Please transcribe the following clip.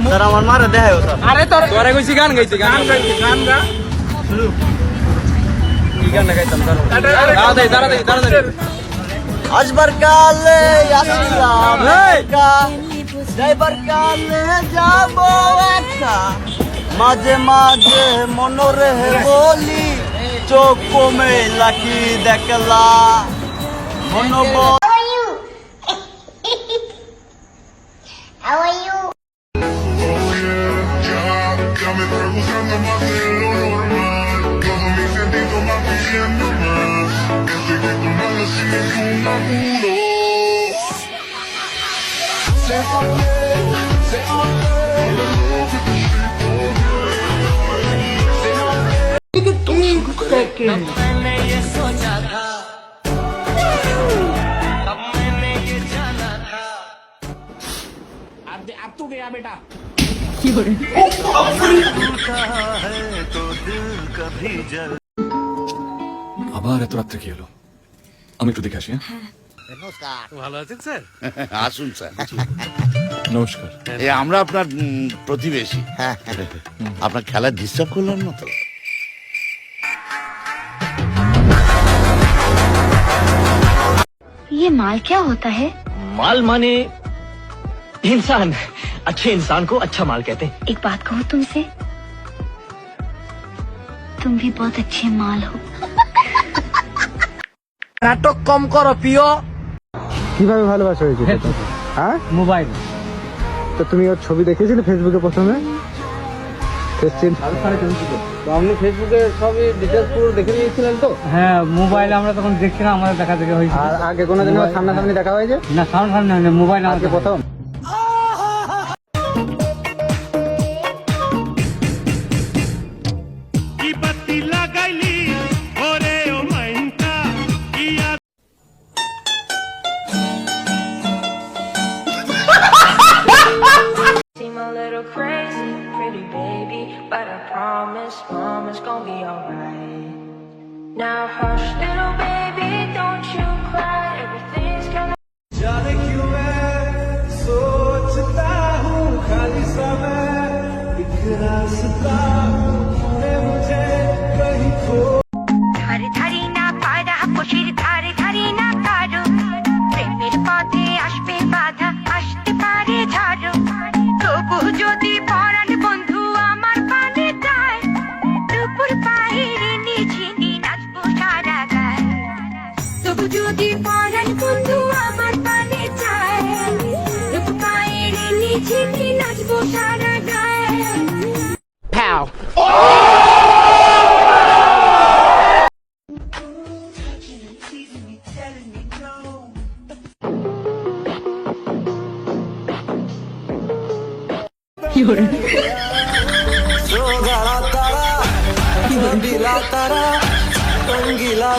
Sir আমার মারে দেখায় স্যার। আরে তোরে কইছি গান গাইতে গান গা কি গান গাইতাম দাঁড়া আসবার কালে আসলাম একা, যাইবার কালে যাব একা, মাঝে মাঝে মনরে বলি চোখ কমে লাকি দেখলা মন How are you? Dame preguntando más de lo normal. Todo mi sentido más pidiendo más. Estoy que tu mano sigue con apuro. अब तू गया बेटा আবার এত রাত্রে কি হলো? আমি একটু দেখে আসি। ভালো আছেন স্যার? আসুন স্যার। নমস্কার। আমরা আপনার প্রতিবেশী। আপনার খেলা ডিস্টার্ব করলাম না তো? ये माल क्या होता है? মাল মানে इंसान, अच्छे इंसान को अच्छा माल कहते हैं। एक बात कहूँ तुमसे, तुम भी बहुत अच्छे माल हो। নাটক কম করো প্রিয়। কিভাবে ভালোবাসা হয়েছিল? হ্যাঁ, মোবাইল তো তুমি ওর ছবি দেখেছিলে ফেসবুকে প্রথমে? আপনি ফেসবুকে সবই ডিটেলস পুরো দেখে নিয়েছিলেন তো? হ্যাঁ, মোবাইলে আমরা তখন দেখছিলাম, আমাদের দেখা দেখে হয়েছে। আর আগে কোনোদিন ওর সামনাসামনি দেখা হয়েছে? না, সামনে মোবাইল আজকে প্রথম? Seem a little crazy, pretty baby, but I promise, mama's gonna be alright. Now hush, little baby, don't you cry, everything's gonna. जाने क्यों मैं सोचता हूँ खाली समय एक रास्ता है मुझे कहीं खो। ধারে ধারি না পায়রা পশির ধারে ধারি না কারো, প্রেমের পথে আসবে বাধা, আসতে পারে ঝড়, তবু যদি পরাণ বন্ধু আমার পানে যায়, দুপুর বাইরে নিঝিনি নাচবো সারা গায়, তবু যদি পরাণ বন্ধু আমার পানে যায়, দুপুর বাইরে নিঝিনি নাচবো সারা গায়। সোগাড়া তারা দিলা তারা রঙ্গিলা